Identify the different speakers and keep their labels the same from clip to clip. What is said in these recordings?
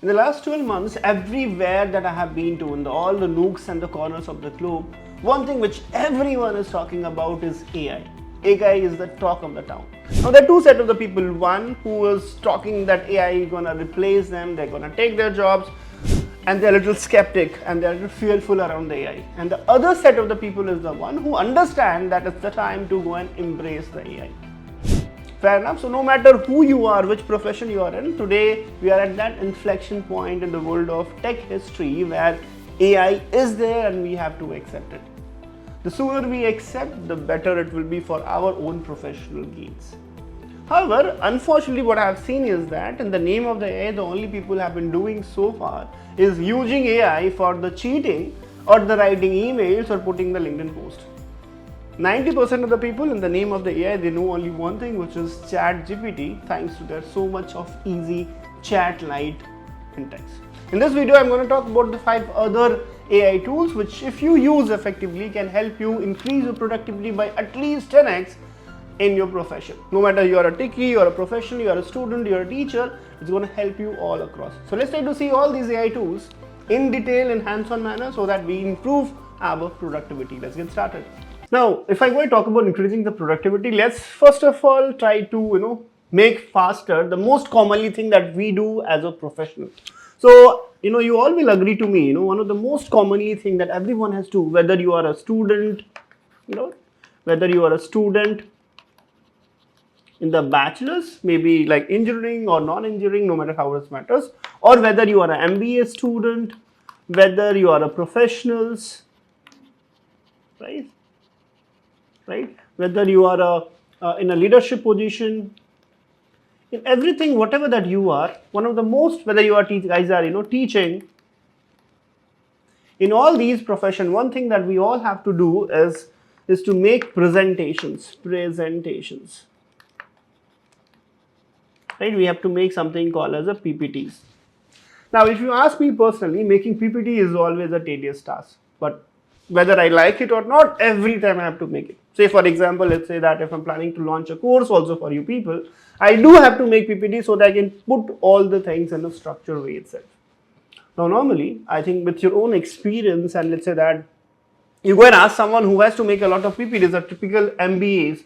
Speaker 1: In the last 12 months, everywhere that I have been to, in all the nooks and the corners of the globe, one thing which everyone is talking about is AI. AI is the talk of the town. Now there are two sets of the people. One who is talking that AI is gonna replace them, they're gonna take their jobs, and they're a little skeptic and they're a little fearful around the AI. And the other set of the people is the one who understand that it's the time to go and embrace the AI. Fair enough. So no matter who you are, which profession you are in, today we are at that inflection point in the world of tech history where AI is there and we have to accept it. The sooner we accept, the better it will be for our own professional gains. However, unfortunately what I have seen is that in the name of the AI, the only people have been doing so far is using AI for the cheating or the writing emails or putting the LinkedIn post. 90% of the people in the name of the AI, they know only one thing, which is ChatGPT, thanks to their so much of easy chat light syntax. In this video, I'm going to talk about the 5 other AI tools, which if you use effectively can help you increase your productivity by at least 10x in your profession. No matter you are a techie, you are a professional, you are a student, you are a teacher, it's going to help you all across. So let's try to see all these AI tools in detail in hands-on manner so that we improve our productivity. Let's get started. Now, if I go and talk about increasing the productivity, let's first of all try to make faster the most commonly thing that we do as a professional. So, you all will agree to me, one of the most commonly thing that everyone has to, whether you are a student, whether you are a student in the bachelor's, maybe like engineering or non-engineering, no matter how it matters, or whether you are an MBA student, whether you are a professionals, right? Whether you are in a leadership position, in everything, whatever that you are, one of the most, whether you are teaching, in all these professions, one thing that we all have to do is to make presentations, right? We have to make something called as a PPTs. Now, if you ask me personally, making PPT is always a tedious task, but whether I like it or not, every time I have to make it. Say for example, let's say that if I'm planning to launch a course also for you people, I do have to make PPT so that I can put all the things in a structured way itself. Now normally, I think with your own experience, and let's say that you go and ask someone who has to make a lot of PPTs, a typical MBAs,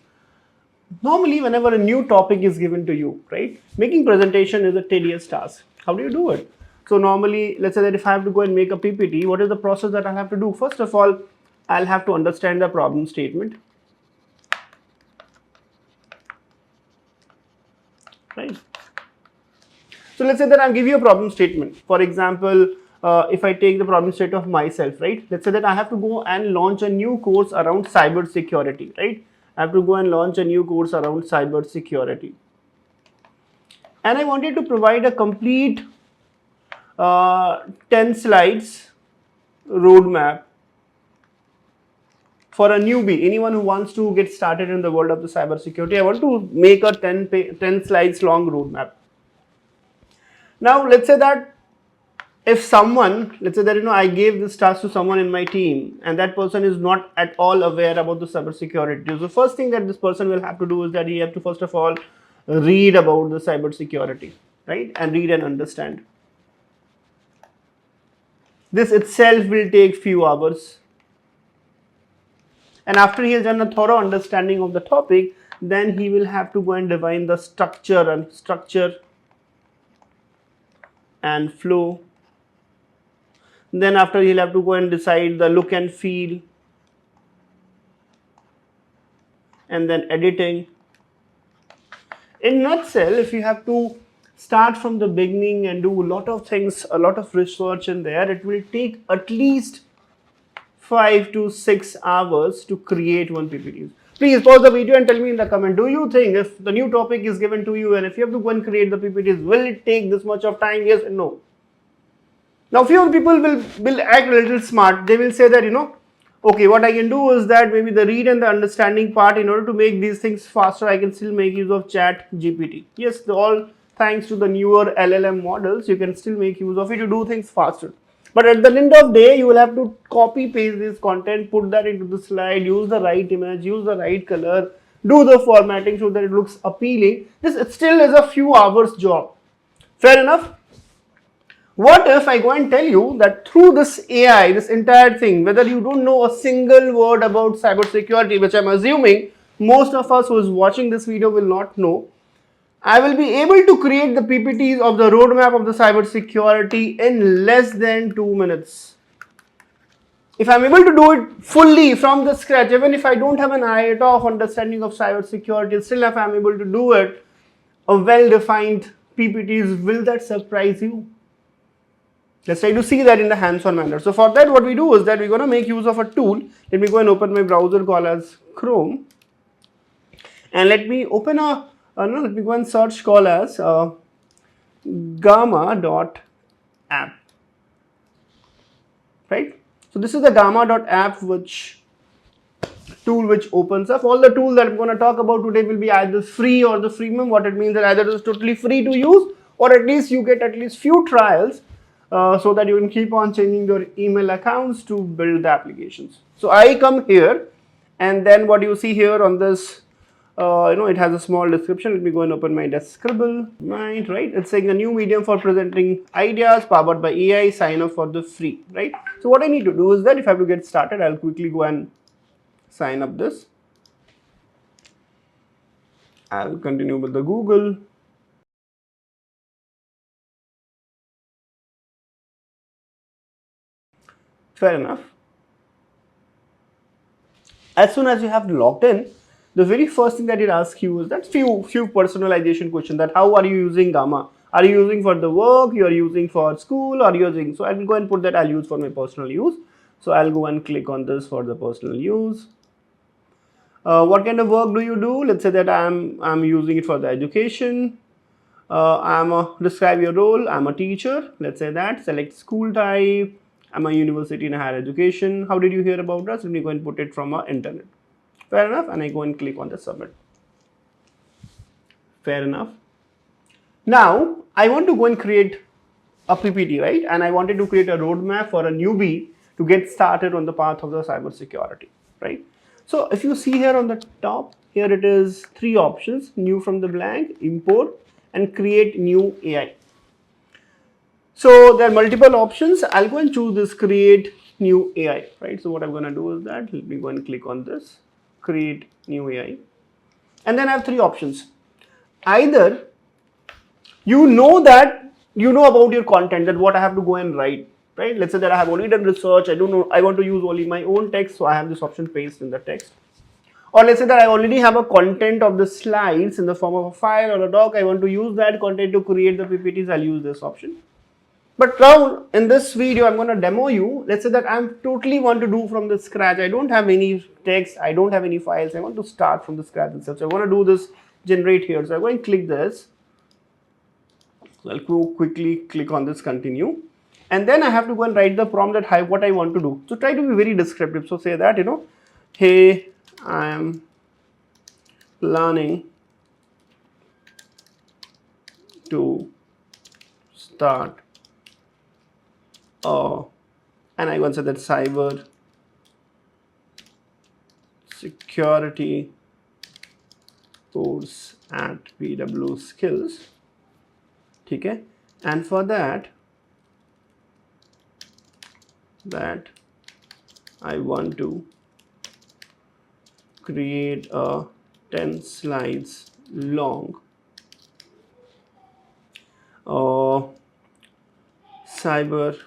Speaker 1: normally whenever a new topic is given to you, right, making presentation is a tedious task. How do you do it? So normally, let's say that if I have to go and make a PPT, what is the process that I have to do? First of all, I'll have to understand the problem statement, right? So let's say that I'll give you a problem statement. For example, if I take the problem statement of myself, right? Let's say that I have to go and launch a new course around cyber security, right? I have to go and launch a new course around cyber security. And I wanted to provide a complete 10 slides roadmap for a newbie, anyone who wants to get started in the world of the cyber security. I want to make a 10 slides long roadmap. Now, let's say that if someone, let's say that I gave this task to someone in my team and that person is not at all aware about the cyber security. So the first thing that this person will have to do is that he have to first of all read about the cyber security, right? And read and understand. This itself will take few hours. And after he has done a thorough understanding of the topic, then he will have to go and define the structure and flow. Then after he'll have to go and decide the look and feel, and then editing. In a nutshell, if you have to start from the beginning and do a lot of things, a lot of research in there, it will take at least 5 to 6 hours to create one PPT. Please pause the video and tell me in the comment, do you think if the new topic is given to you and if you have to go and create the PPTs, will it take this much of time? Yes and no. Now few people will act a little smart. They will say that, okay, what I can do is that maybe the read and the understanding part, in order to make these things faster, I can still make use of ChatGPT. Yes, all thanks to the newer LLM models, you can still make use of it to do things faster. But at the end of the day, you will have to copy paste this content, put that into the slide, use the right image, use the right color, do the formatting so that it looks appealing. This still is a few hours job. Fair enough? What if I go and tell you that through this AI, this entire thing, whether you don't know a single word about cybersecurity, which I'm assuming most of us who is watching this video will not know, I will be able to create the PPTs of the roadmap of the cybersecurity in less than 2 minutes. If I'm able to do it fully from the scratch, even if I don't have an iota of understanding of cybersecurity, still if I'm able to do it, a well-defined PPTs, will that surprise you? Let's try to see that in the hands-on manner. So for that, what we do is that we're going to make use of a tool. Let me go and open my browser called as Chrome, and let me open a no, let me go and search call as Gama.app. Right. So this is the Gama.app which tool which opens up. All the tools that I'm going to talk about today will be either free or the freemium. What it means that either it is totally free to use, or at least you get at least few trials so that you can keep on changing your email accounts to build the applications. So I come here, and then what you see here on this, it has a small description. Let me go and open my Describble. Right, it's saying a new medium for presenting ideas powered by AI. Sign up for the free. Right. So what I need to do is that if I have to get started, I'll quickly go and sign up this. I'll continue with the Google. Fair enough. As soon as you have logged in, the very first thing that it asks you is that few personalization questions, that how are you using Gamma? Are you using for the work? You are using for school? Or using? So I'll go and put that I'll use for my personal use. So I'll go and click on this for the personal use. What kind of work do you do? Let's say that I'm using it for the education. Describe your role. I'm a teacher. Let's say that. Select school type. I'm a university in higher education. How did you hear about us? Let me go and put it from our internet. Fair enough. And I go and click on the submit. Fair enough. Now I want to go and create a PPT, right? And I wanted to create a roadmap for a newbie to get started on the path of the cybersecurity, right? So if you see here on the top, here it is 3 options: new from the blank, import, and create new AI. So there are multiple options. I'll go and choose this create new AI, right? So what I'm going to do is that let me go and click on this create new AI, and then I have 3 options. Either you know about your content, that what I have to go and write, right? Let's say that I have already done research. I don't know. I want to use only my own text, so I have this option paste in the text. Or let's say that I already have a content of the slides in the form of a file or a doc. I want to use that content to create the PPTs. I'll use this option. But now in this video, I'm going to demo you. Let's say that I'm totally want to do from the scratch. I don't have any text. I don't have any files. I want to start from the scratch itself. So I want to do this generate here. So I'm going to click this. So I'll quickly click on this continue. And then I have to go and write the prompt that what I want to do. So try to be very descriptive. So say that, hey, I am planning to start and I want to say that cyber security course at PW Skills. Okay, and for that I want to create a 10 slides long cyber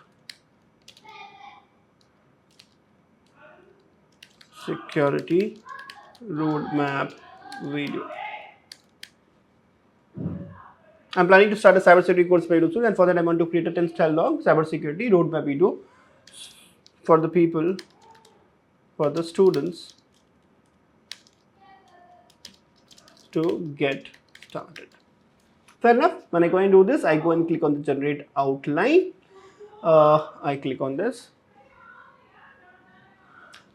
Speaker 1: security roadmap video. I'm planning to start a cybersecurity course very soon, and for that I want to create a 10 style log cybersecurity roadmap video for the people, for the students to get started. Fair enough. When I go and do this, I go and click on the generate outline. I click on this.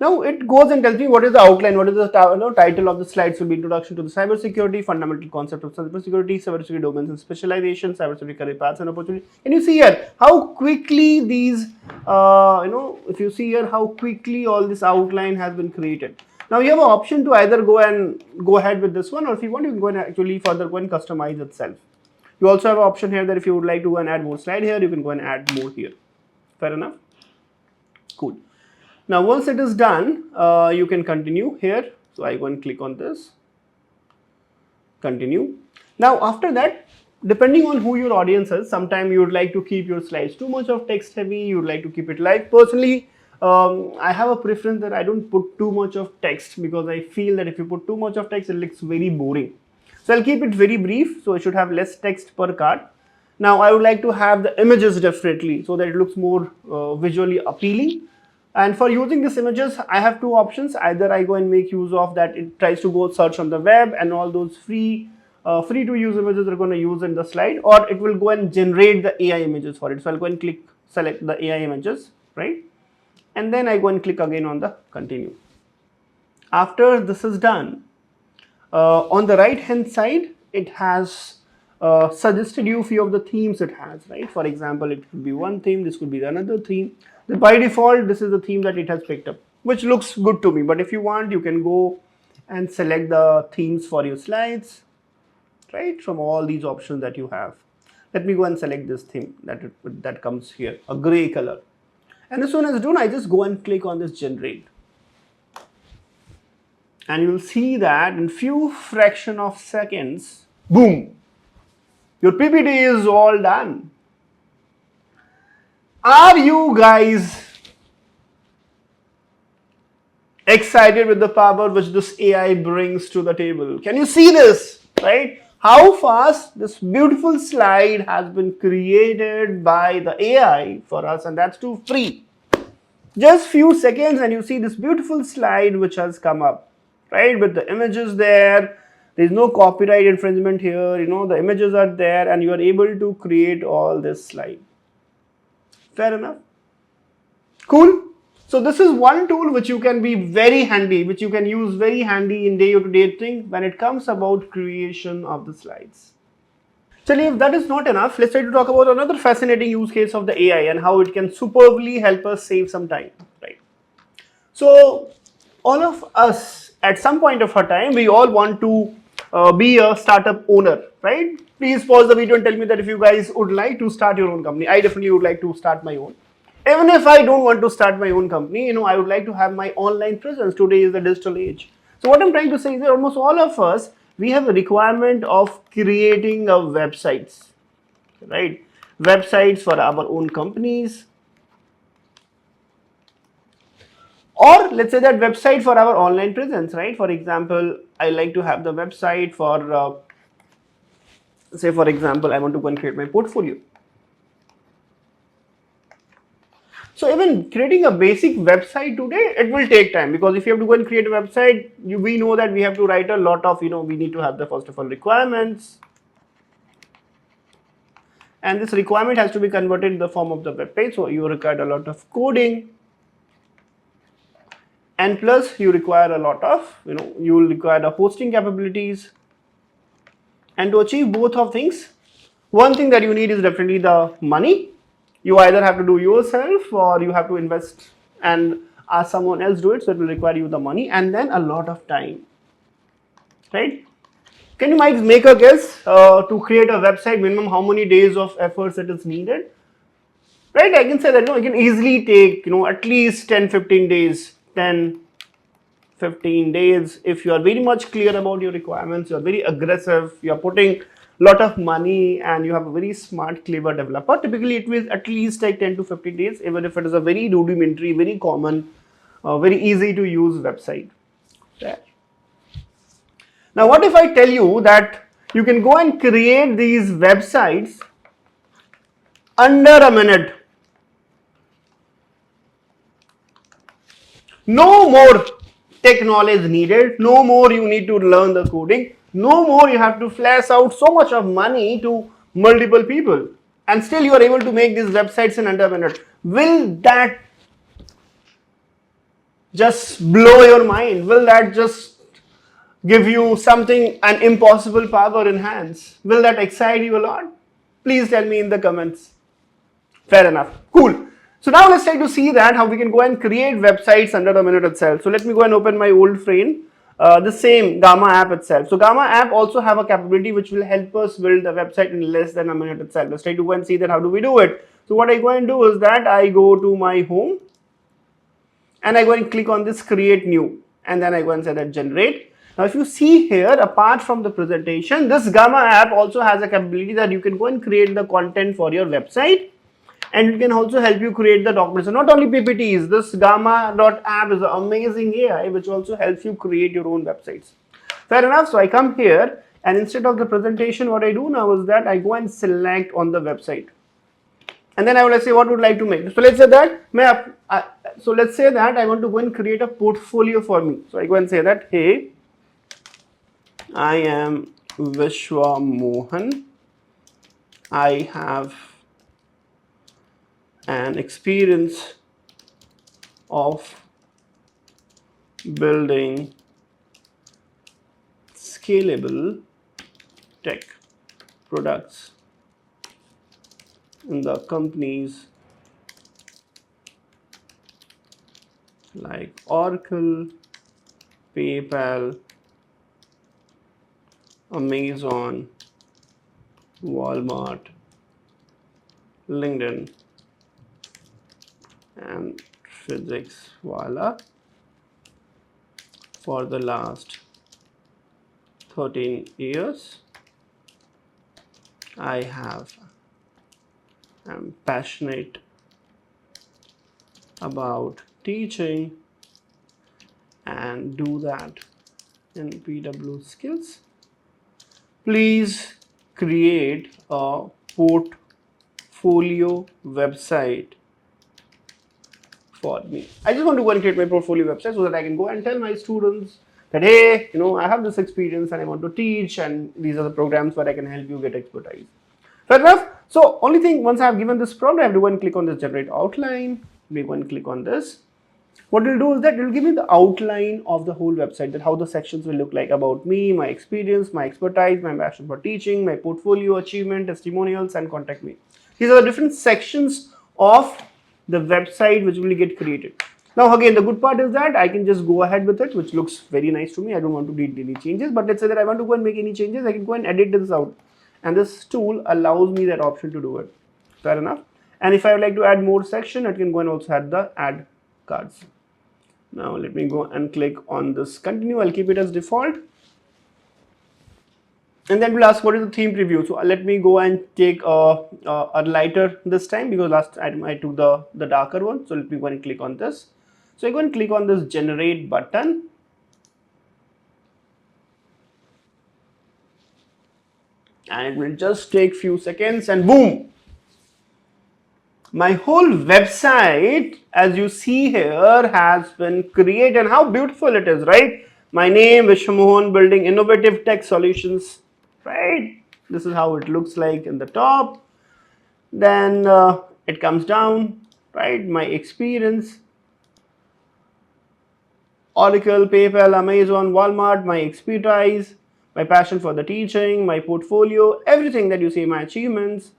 Speaker 1: Now it goes and tells me what is the outline, what is the title of the slides will be introduction to the cybersecurity, fundamental concept of cybersecurity domains and specialization, cybersecurity career paths and opportunity. And you see here how quickly these, if you see here how quickly all this outline has been created. Now you have an option to either go ahead with this one, or if you want, you can go and actually further go and customize itself. You also have an option here that if you would like to go and add more slide here, you can go and add more here. Fair enough? Cool. Now once it is done, you can continue here. So I go and click on this, continue. Now after that, depending on who your audience is, sometimes you would like to keep your slides too much of text heavy, you would like to keep it light. Personally, I have a preference that I don't put too much of text, because I feel that if you put too much of text, it looks very boring. So I'll keep it very brief, so it should have less text per card. Now I would like to have the images differently so that it looks more visually appealing. And for using these images, I have two options. Either I go and make use of that, it tries to go search on the web and all those free to use images are going to use in the slide, or it will go and generate the AI images for it. So I'll go and select the AI images, right? And then I go and click again on the continue. After this is done, on the right hand side, it has suggested you few of the themes it has, right? For example, it could be one theme, this could be another theme. By default, this is the theme that it has picked up, which looks good to me. But if you want, you can go and select the themes for your slides, right? From all these options that you have. Let me go and select this theme that comes here, a gray color. And as soon as done, I just go and click on this generate. And you will see that in few fraction of seconds, boom, your PPT is all done. Are you guys excited with the power which this AI brings to the table? Can you see this, right? How fast this beautiful slide has been created by the AI for us, and that's too free. Just few seconds and you see this beautiful slide which has come up, right? With the images there. There's no copyright infringement here, you know, the images are there and you are able to create all this slide. Fair enough? Cool. So this is one tool which you can be very handy, which you can use very handy in day-to-day thing when it comes about creation of the slides. So if that is not enough, let's try to talk about another fascinating use case of the AI and how it can superbly help us save some time, right? So all of us at some point of our time, we all want to be a startup owner, right? Please pause the video and tell me that if you guys would like to start your own company. I definitely would like to start my own. Even if I don't want to start my own company, you know, I would like to have my online presence. Today is the digital age. So what I'm trying to say is that almost all of us, we have a requirement of creating a websites, right? Websites for our own companies. Or let's say that website for our online presence, right? For example, I like to have the website for, say for example, I want to go and create my portfolio. So even creating a basic website today, it will take time, because if you have to go and create a website, we know that we have to write a lot of, you know, we need to have the first of all requirements. And this requirement has to be converted in the form of the web page. So you require a lot of coding. And plus you require a lot of, you know, you will require the hosting capabilities. And to achieve both of things, one thing that you need is definitely the money. You either have to do yourself or you have to invest and ask someone else do it. So it will require you the money and then a lot of time, right? Can you guys make a guess to create a website, minimum how many days of efforts it is needed? Right, I can say that, you know, it can easily take, you know, at least 10-15 days. 10-15 days if you are very much clear about your requirements, you are very aggressive, you are putting a lot of money and you have a very smart, clever developer. Typically it will at least take 10-15 days, even if it is a very rudimentary, very common, very easy to use website. Okay. Now what if I tell you that you can go and create these websites under a minute? No more tech knowledge needed, no more you need to learn the coding, no more you have to flash out so much of money to multiple people, and still you are able to make these websites in under a minute. Will that just blow your mind? Will that just give you something, an impossible power in hands? Will that excite you a lot? Please tell me in the comments. Fair enough. Cool. So now let's try to see that how we can go and create websites under a minute itself. So let me go and open my old frame. the same Gama app itself. So Gama app also have a capability which will help us build a website in less than a minute itself. Let's try to go and see that how do we do it. So what I go and do is that I go to my home and I go and click on this create new, and then I go and say that generate. Now if you see here, apart from the presentation, this Gama app also has a capability that you can go and create the content for your website, and it can also help you create the documents. So not only PPTs, this Gama.app is an amazing AI which also helps you create your own websites. Fair enough. So I come here, and instead of the presentation, what I do now is that I go and select on the website. And then I will say what would like to make. So let's say that I want to go and create a portfolio for me. So I go and say that, hey, I am Vishwa Mohan. I have an experience of building scalable tech products in the companies like Oracle, PayPal, Amazon, Walmart, LinkedIn, and physics wala for the last 13 years. I'm passionate about teaching and do that in PW skills. Please create a portfolio website for me. I just want to go and create my portfolio website so that I can go and tell my students that, hey, I have this experience and I want to teach, and these are the programs where I can help you get expertise. Fair enough. So only thing, once I have given this prompt, I have to go and click on this generate outline. We go and click on this. What it will do is that it will give me the outline of the whole website, that how the sections will look like about me, my experience, my expertise, my passion for teaching, my portfolio, achievement, testimonials, and contact me. These are the different sections of the website which will get created. Now again, the good part is that I can just go ahead with it, which looks very nice to me. I don't want to do any changes, but let's say that I want to go and make any changes, I can go and edit this out. And this tool allows me that option to do it. Fair enough. And if I would like to add more section, it can go and also add the add cards. Now let me go and click on this continue. I'll keep it as default. And then we'll ask what is the theme preview. So let me go and take a lighter this time, because last time I took the darker one. So let me go and click on this. So I go and click on this generate button. And it will just take few seconds, and boom, my whole website, as you see here, has been created. And how beautiful it is, right? My name, Vishwa Mohan, building innovative tech solutions, right? This is how it looks like in the top. Then it comes down, right? My experience, Oracle, PayPal, Amazon, Walmart, my expertise, my passion for the teaching, my portfolio, everything that you see, my achievements,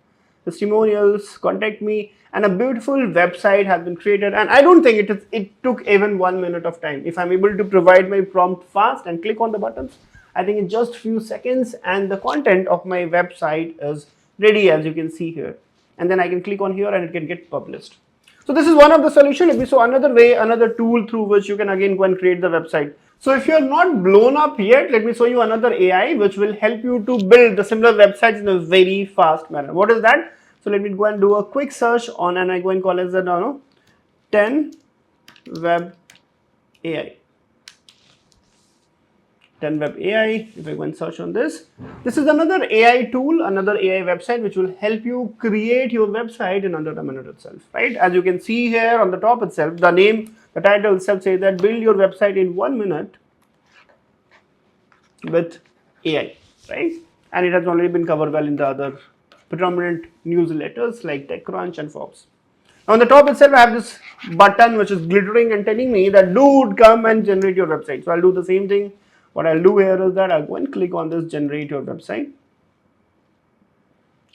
Speaker 1: testimonials, contact me, and a beautiful website has been created. And I don't think it took even 1 minute of time. If I'm able to provide my prompt fast and click on the buttons, I think in just few seconds, and the content of my website is ready, as you can see here. And then I can click on here and it can get published. So this is one of the solutions. Let me show another way, another tool through which you can again go and create the website. So if you're not blown up yet, let me show you another AI which will help you to build the similar websites in a very fast manner. What is that? So let me go and do a quick search on, and I go and call it the 10 web AI. 10 web AI. If I go and search on this, this is another AI tool, another AI website which will help you create your website in under a minute itself, right? As you can see here on the top itself, the name, the title itself says that build your website in 1 minute with AI, right? And it has already been covered well in the other predominant newsletters like TechCrunch and Forbes. On the top itself, I have this button which is glittering and telling me that dude, come and generate your website. So I'll do the same thing. What I'll do here is that I'll go and click on this generate your website.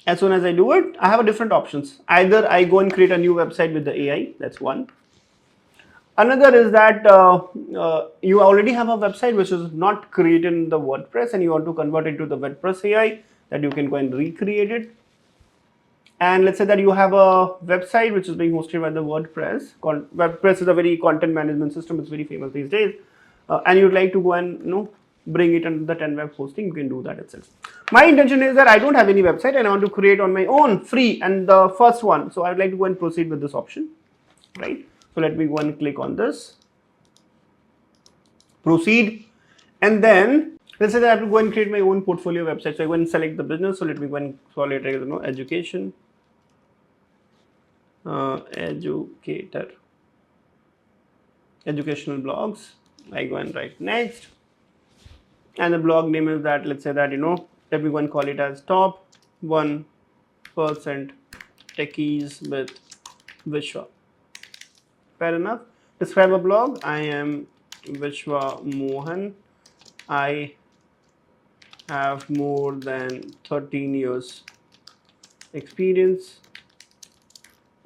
Speaker 1: As soon as I do it, I have a different options. Either I go and create a new website with the AI, that's one. Another is that you already have a website which is not created in the WordPress and you want to convert it to the WordPress AI, that you can go and recreate it. And let's say that you have a website which is being hosted by the WordPress. WordPress is a very content management system. It's very famous these days. And you'd like to go and bring it under the 10 web hosting. You can do that itself. My intention is that I don't have any website and I want to create on my own free and the first one. So I'd like to go and proceed with this option, right? So let me go and click on this, proceed, and then let's say that I have to go and create my own portfolio website. So I go and select the business. So let me go and call it education. 𝐒𝐤𝐿, educational blogs. I go and write next, and the blog name is that, let's say that let me go and call it as top 1% techies with Vishwa. Fair enough. Describe a blog. I am Vishwa Mohan. I have more than 13 years experience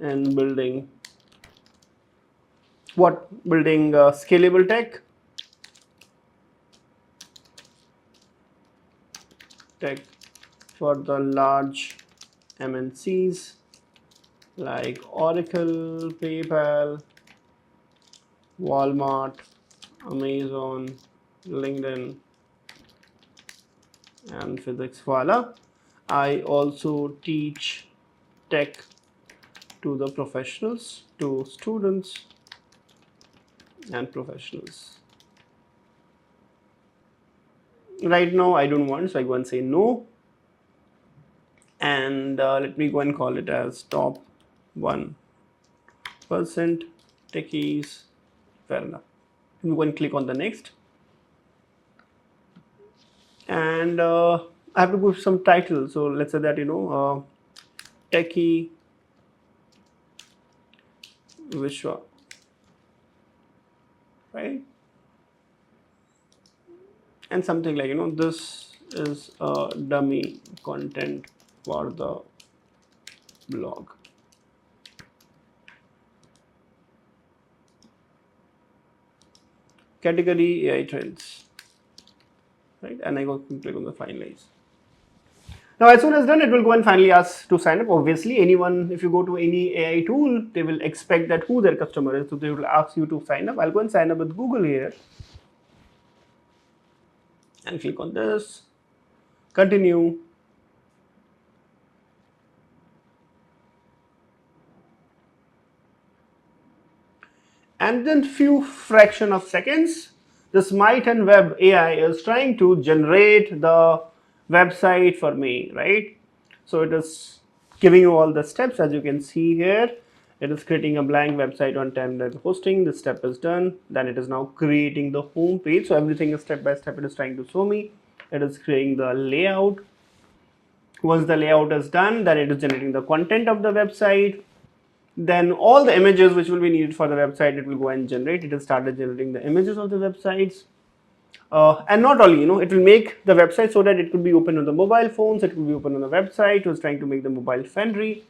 Speaker 1: in building scalable tech for the large MNCs like Oracle, PayPal, Walmart, Amazon, LinkedIn, and physics wala. I also teach tech to the professionals, to students and professionals. Right now I don't want, so I go and say no, and let me go and call it as top 1% techies. Fair enough. You go and click on the next, and I have to put some title. So let's say that techie Vishwa, right? And something like this is a dummy content for the blog. Category AI trends, right? And I go click on the finalize. Now, as soon as done, it will go and finally ask to sign up. Obviously, anyone, if you go to any AI tool, they will expect that who their customer is. So they will ask you to sign up. I'll go and sign up with Google here. And click on this, continue. And then few fraction of seconds, this Might and Web AI is trying to generate the website for me, right? So it is giving you all the steps. As you can see here, it is creating a blank website on 10 web hosting. This step is done. Then it is now creating the home page. So everything is step by step. It is trying to show me. It is creating the layout. Once the layout is done, then it is generating the content of the website. Then all the images which will be needed for the website, it will go and generate. It has started generating the images of the websites. And not only, it will make the website so that it could be open on the mobile phones, it will be open on the website. It was trying to make the mobile friendly.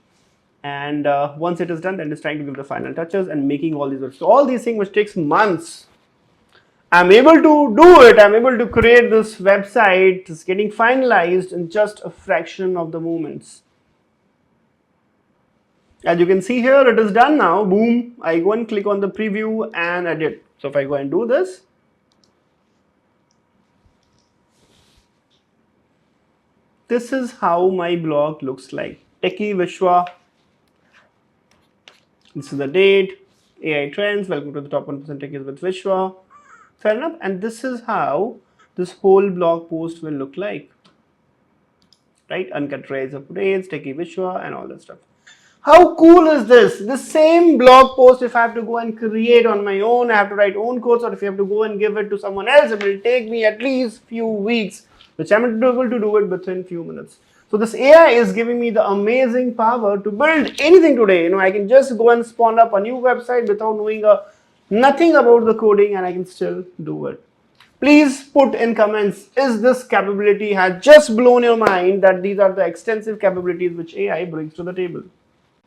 Speaker 1: And once it is done, then it's trying to give the final touches and making all these. So all these things which takes months, I'm able to do it. I'm able to create this website. It's getting finalized in just a fraction of the moments. As you can see here, it is done now. Boom. I go and click on the preview and edit. So if I go and do this, this is how my blog looks like. Techie Vishwa. This is the date. AI trends. Welcome to the top 1% techies with Vishwa. Fair enough. And this is how this whole blog post will look like. Right? Uncategorized updates, Techie Vishwa, and all that stuff. How cool is this? The same blog post, if I have to go and create on my own, I have to write own codes, or if you have to go and give it to someone else, it will take me at least few weeks, which I'm able to do it within few minutes. So this AI is giving me the amazing power to build anything today. I can just go and spawn up a new website without knowing nothing about the coding, and I can still do it. Please put in comments, is this capability has just blown your mind that these are the extensive capabilities which AI brings to the table.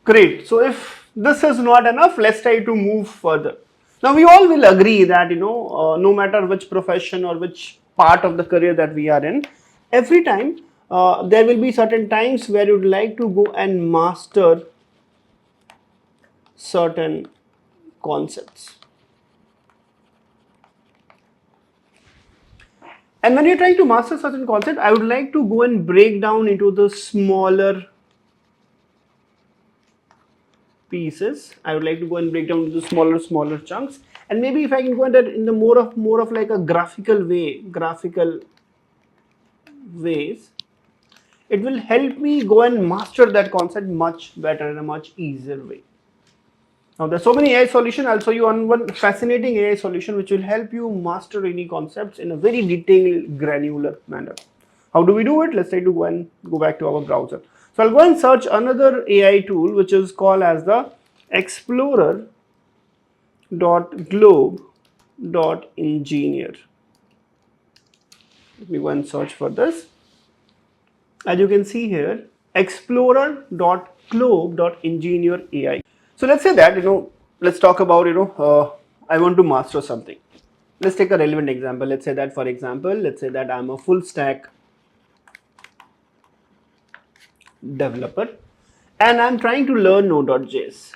Speaker 1: Great. So if this is not enough, let's try to move further. Now we all will agree that no matter which profession or which part of the career that we are in, every time there will be certain times where you'd like to go and master certain concepts. And when you're trying to master certain concept, I would like to go and break down into the smaller pieces. I would like to go and break down into smaller chunks. And maybe if I can go in the more of like a graphical ways, it will help me go and master that concept much better in a much easier way. Now there's so many AI solutions. I'll show you on one fascinating AI solution which will help you master any concepts in a very detailed, granular manner. How do we do it? Let's try to go back to our browser. So I'll go and search another AI tool which is called as the explorer.globe.engineer. Let me go and search for this. As you can see here, explorer.globe.engineer AI. So let's say that, let's talk about, I want to master something. Let's take a relevant example. Let's say that, for example, let's say that I'm a full stack developer and I'm trying to learn Node.js.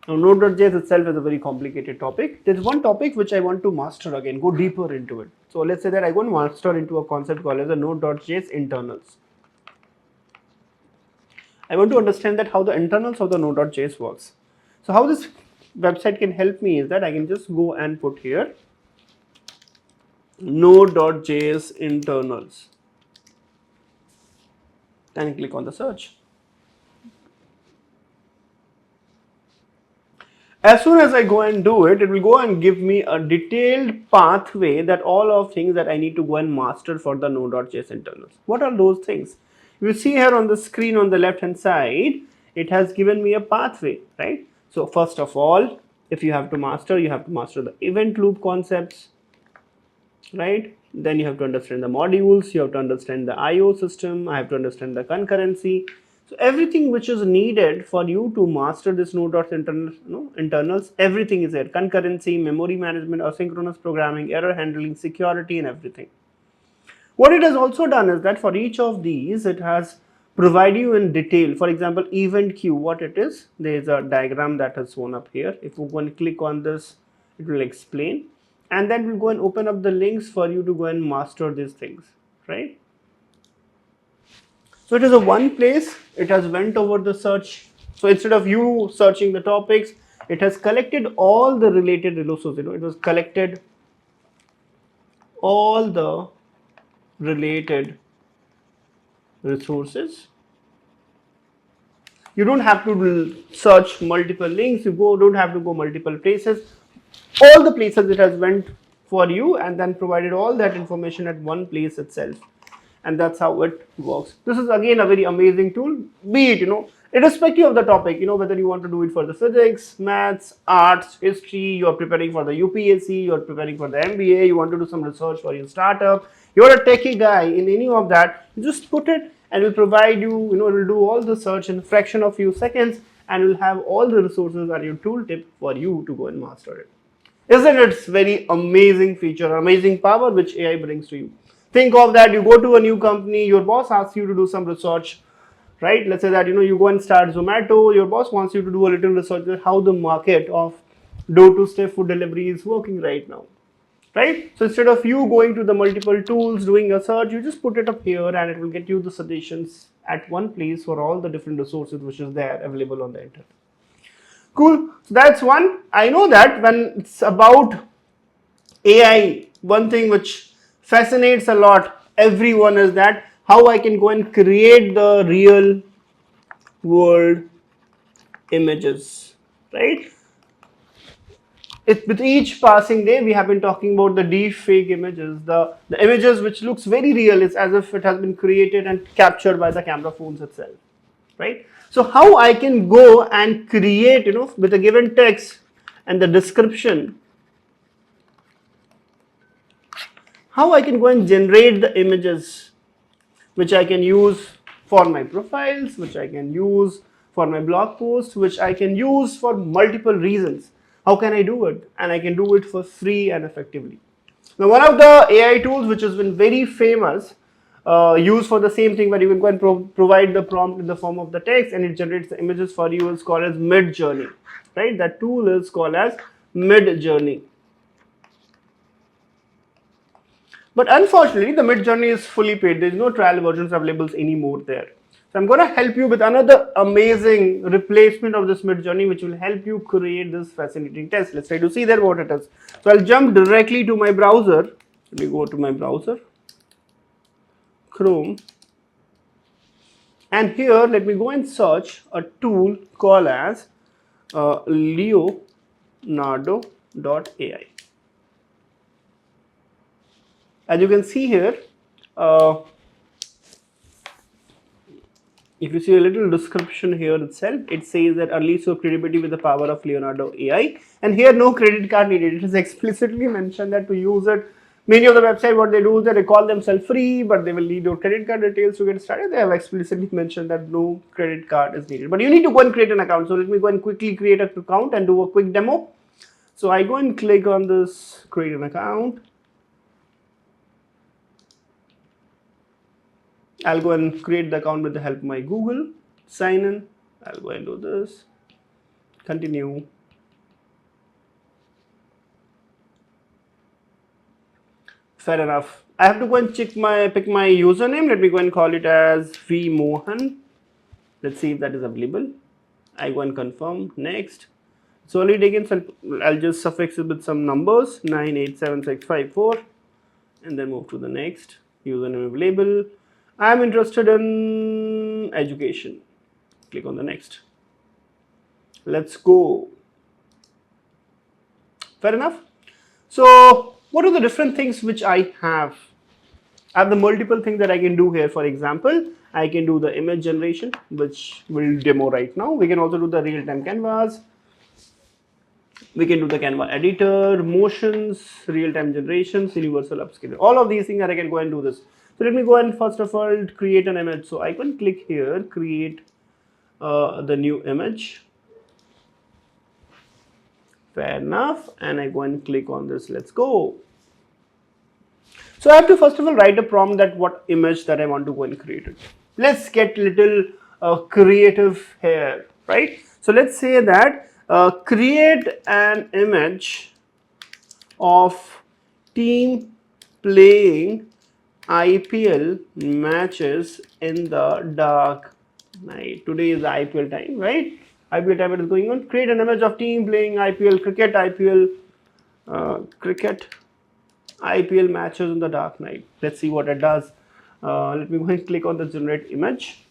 Speaker 1: Now, Node.js itself is a very complicated topic. There's one topic which I want to master again, go deeper into it. So let's say that I go and master into a concept called as the Node.js internals. I want to understand that how the internals of the Node.js works. So how this website can help me is that I can just go and put here Node.js internals and click on the search. As soon as I go and do it, it will go and give me a detailed pathway that all of things that I need to go and master for the Node.js internals. What are those things? You see here on the screen on the left hand side, it has given me a pathway, right? So first of all, if you have to master the event loop concepts, right? Then you have to understand the modules, you have to understand the IO system, I have to understand the concurrency. So everything which is needed for you to master this Node.js internals, everything is there. Concurrency, memory management, asynchronous programming, error handling, security and everything. What it has also done is that for each of these, it has provided you in detail. For example, event queue, what it is, there is a diagram that is shown up here. If you go and click on this, it will explain. And then we'll go and open up the links for you to go and master these things, right? So it is a one place, it has went over the search. So instead of you searching the topics, it has collected all the related resources, it was collected all the related resources. You don't have to search multiple links, don't have to go multiple places. All the places it has went for you and then provided all that information at one place itself. And that's how it works. This is again a very amazing tool, be it, irrespective of the topic, whether you want to do it for the physics, maths, arts, history, you are preparing for the UPSC, you are preparing for the MBA, you want to do some research for your startup, you're a techie guy in any of that, you just put it and it will provide you, it will do all the search in a fraction of few seconds and will have all the resources at your tooltip for you to go and master it. Isn't it very amazing feature, amazing power which AI brings to you? Think of that, you go to a new company, your boss asks you to do some research, right? Let's say that, you go and start Zomato, your boss wants you to do a little research on how the market of door-to-step food delivery is working right now, right? So instead of you going to the multiple tools, doing a search, you just put it up here and it will get you the suggestions at one place for all the different resources which is there available on the internet. Cool. So that's one. I know that when it's about AI, one thing which fascinates a lot everyone is that how I can go and create the real world images, right? With each passing day, we have been talking about the deep fake images, the images which looks very real. It's as if it has been created and captured by the camera phones itself, right? So how I can go and create, with a given text and the description, how I can go and generate the images which I can use for my profiles, which I can use for my blog post, which I can use for multiple reasons. How can I do it? And I can do it for free and effectively. Now, one of the AI tools which has been very famous, used for the same thing, where you can go and provide the prompt in the form of the text and it generates the images for you, is called as Midjourney, right? That tool is called as Midjourney. But unfortunately, the Midjourney is fully paid. There is no trial versions available anymore there. So I'm going to help you with another amazing replacement of this Midjourney, which will help you create this fascinating text. Let's try to see there what it is. So I'll jump directly to my browser. Let me go to my browser, Chrome, and here let me go and search a tool called as leonardo.ai. As you can see here, if you see a little description here itself, it says that unleash your creativity with the power of Leonardo AI. And here no credit card needed. It is explicitly mentioned that to use it, many of the websites, what they do is they call themselves free, but they will need your credit card details to get started. They have explicitly mentioned that no credit card is needed. But you need to go and create an account. So let me go and quickly create an account and do a quick demo. So I go and click on this create an account. I'll go and create the account with the help of my Google. Sign in. I'll go and do this. Continue. Fair enough. I have to go and pick my username. Let me go and call it as Vishwa Mohan. Let's see if that is available. I go and confirm. Next. It's only taken. So I'll just suffix it with some numbers 987654, and then move to the next. Username available. I am interested in education. Click on the next. Let's go. Fair enough. So what are the different things which I have? I have the multiple things that I can do here. For example, I can do the image generation, which we'll demo right now. We can also do the real-time canvas. We can do the Canva editor, motions, real-time generations, universal upscaling. All of these things that I can go and do this. So let me go and first of all create an image. So I can click here, create the new image. Fair enough. And I go and click on this. Let's go. So I have to first of all write a prompt that what image that I want to go and create it. Let's get little creative here, right? So let's say that create an image of team playing IPL matches in the dark night. Today is the IPL time, right? IPL time it is going on. Create an image of team playing IPL cricket matches in the dark night. Let's see what it does. Let me go and click on the generate image.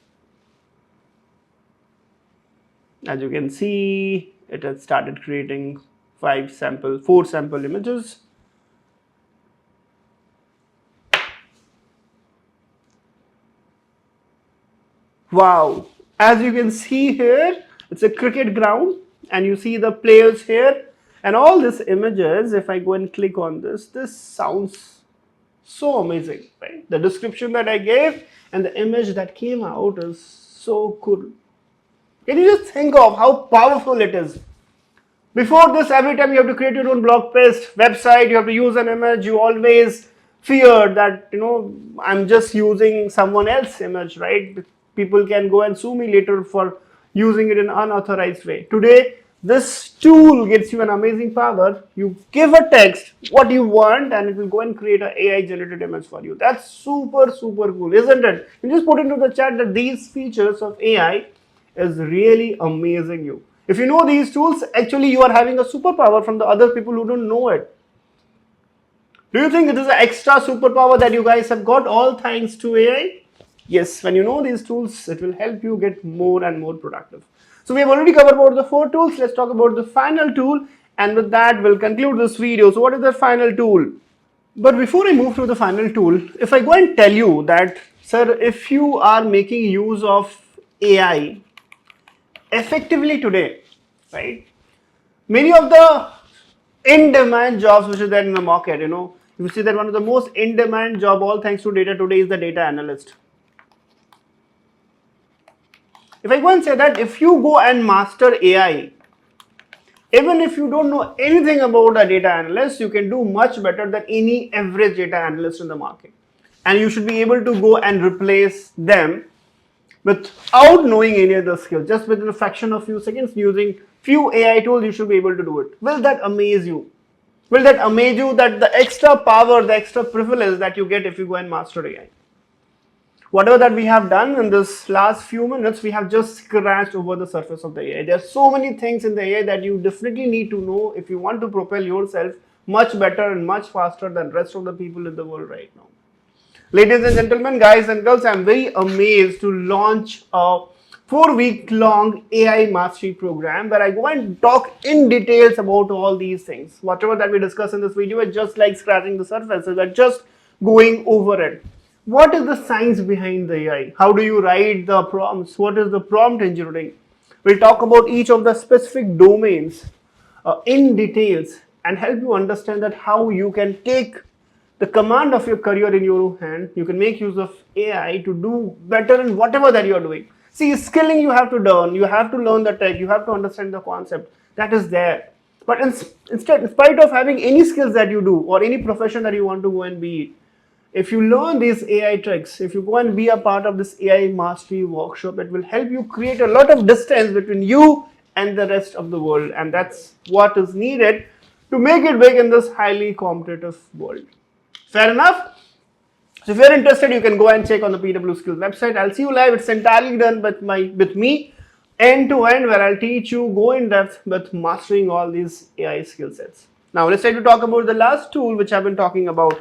Speaker 1: As you can see, it has started creating 4 sample images. Wow, as you can see here, it's a cricket ground and you see the players here and all these images. If I go and click on this sounds so amazing, right? The description that I gave and the image that came out is so cool. Can you just think of how powerful it is? Before this, every time you have to create your own blog post, website, you have to use an image, you always feared that, I'm just using someone else's image, right? People can go and sue me later for using it in an unauthorized way. Today, this tool gives you an amazing power. You give a text, what you want, and it will go and create an AI generated image for you. That's super, super cool, isn't it? You just put into the chat that these features of AI is really amazing you. If you know these tools, actually you are having a superpower from the other people who don't know it. Do you think it is an extra superpower that you guys have got all thanks to AI? Yes, when you know these tools, it will help you get more and more productive. So we have already covered about the 4 tools. Let's talk about the final tool, and with that we'll conclude this video. So what is the final tool? But before I move to the final tool, if I go and tell you that, sir, if you are making use of AI effectively today, right? Many of the in-demand jobs which are there in the market, you see that one of the most in-demand job, all thanks to data today, is the data analyst. If I go and say that if you go and master AI, even if you don't know anything about a data analyst, you can do much better than any average data analyst in the market. And you should be able to go and replace them without knowing any other skill. Just within a fraction of few seconds, using few AI tools, you should be able to do it. Will that amaze you? Will that amaze you that the extra power, the extra privilege that you get if you go and master AI? Whatever that we have done in this last few minutes, we have just scratched over the surface of the AI. There are so many things in the AI that you definitely need to know if you want to propel yourself much better and much faster than rest of the people in the world right now. Ladies and gentlemen, guys and girls, I'm very amazed to launch a 4-week long AI mastery program where I go and talk in details about all these things. Whatever that we discuss in this video is just like scratching the surface, so we're just going over it. What is the science behind the AI? How do you write the prompts? What is the prompt engineering? We'll talk about each of the specific domains in details and help you understand that how you can take the command of your career in your own hand. You can make use of AI to do better in whatever that you are doing. See, skilling you have to learn. You have to learn the tech. You have to understand the concept. That is there. But instead, in spite of having any skills that you do or any profession that you want to go and be, if you learn these AI tricks, if you go and be a part of this AI mastery workshop, it will help you create a lot of distance between you and the rest of the world. And that's what is needed to make it big in this highly competitive world. Fair enough? So if you're interested, you can go and check on the PW Skills website. I'll see you live. It's entirely done with me, end to end, where I'll teach you, go in depth with mastering all these AI skill sets. Now let's try to talk about the last tool which I've been talking about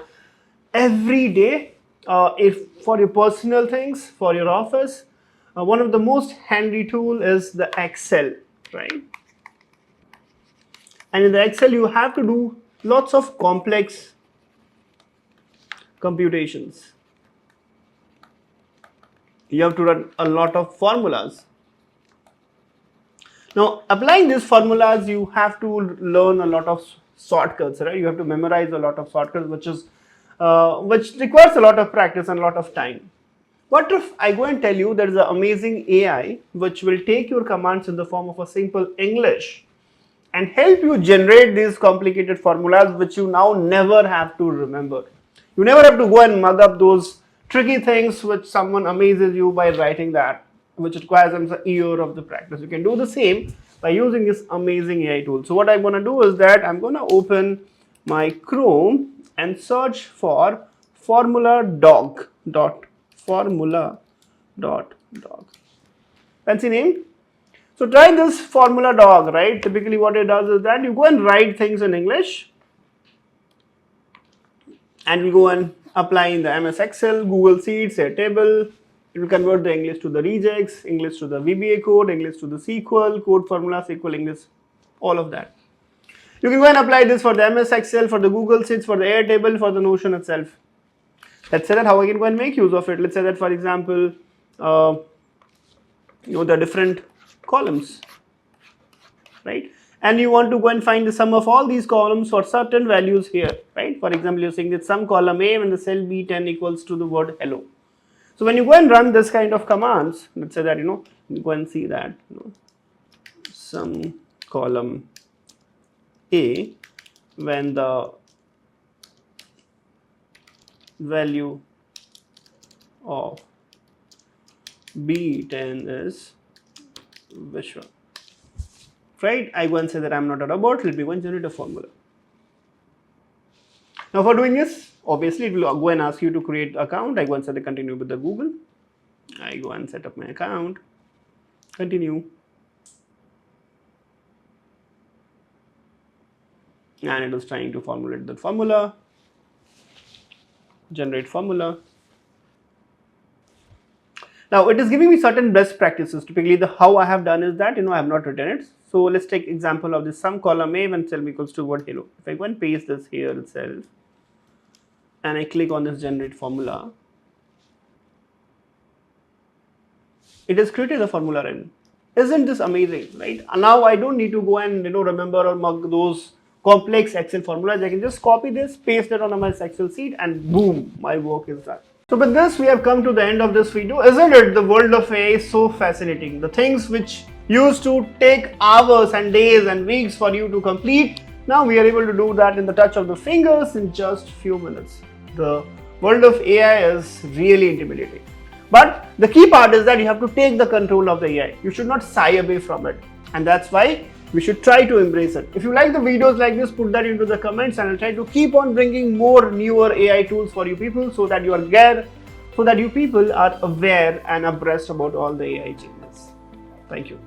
Speaker 1: every day, if for your personal things, for your office. One of the most handy tool is the Excel, right? And in the Excel, you have to do lots of complex computations. You have to run a lot of formulas. Now, applying these formulas, you have to learn a lot of shortcuts, right? You have to memorize a lot of shortcuts, which requires a lot of practice and a lot of time. What if I go and tell you there is an amazing AI which will take your commands in the form of a simple English and help you generate these complicated formulas which you now never have to remember. You never have to go and mug up those tricky things which someone amazes you by writing that, which requires a year of the practice. You can do the same by using this amazing AI tool. So what I'm going to do is that I'm going to open my Chrome and search for formula.dog. Fancy name? So try this formula.dog, right? Typically what it does is that you go and write things in English and we go and apply in the MS Excel, Google Sheets, Airtable. It will convert the English to the regex, English to the VBA code, English to the SQL, code formula, SQL, English, all of that. You can go and apply this for the MS Excel, for the Google Sheets, for the Airtable, for the Notion itself. Let's say that how I can go and make use of it. Let's say that, for example, the different columns, right? And you want to go and find the sum of all these columns for certain values here, right? For example, you're saying that sum column A when the cell B10 equals to the word hello. So when you go and run this kind of commands, let's say that, you go and see that, sum column A when the value of B10 is Vishwa. Right? I go and say that I'm not a robot. Let me go and generate a formula. Now for doing this, obviously it will go and ask you to create an account. I go and say that continue with the Google. I go and set up my account. Continue. And it is trying to formulate the formula. Generate formula. Now it is giving me certain best practices. Typically how I have done is that, I have not written it. So let's take example of this sum column A when cell equals to word hello. If I go and paste this here itself and I click on this generate formula, it has created the formula in. Isn't this amazing, right? Now I don't need to go and remember or mug those complex Excel formulas. I can just copy this, paste it on my Excel sheet, and boom, my work is done. So with this, we have come to the end of this video. Isn't it? The world of AI is so fascinating. The things which used to take hours and days and weeks for you to complete, now we are able to do that in the touch of the fingers in just few minutes. The world of AI is really intimidating. But the key part is that you have to take the control of the AI. You should not shy away from it. And that's why we should try to embrace it. If you like the videos like this, put that into the comments, and I'll try to keep on bringing more newer AI tools for you people so that you people are aware and abreast about all the AI changes. Thank you.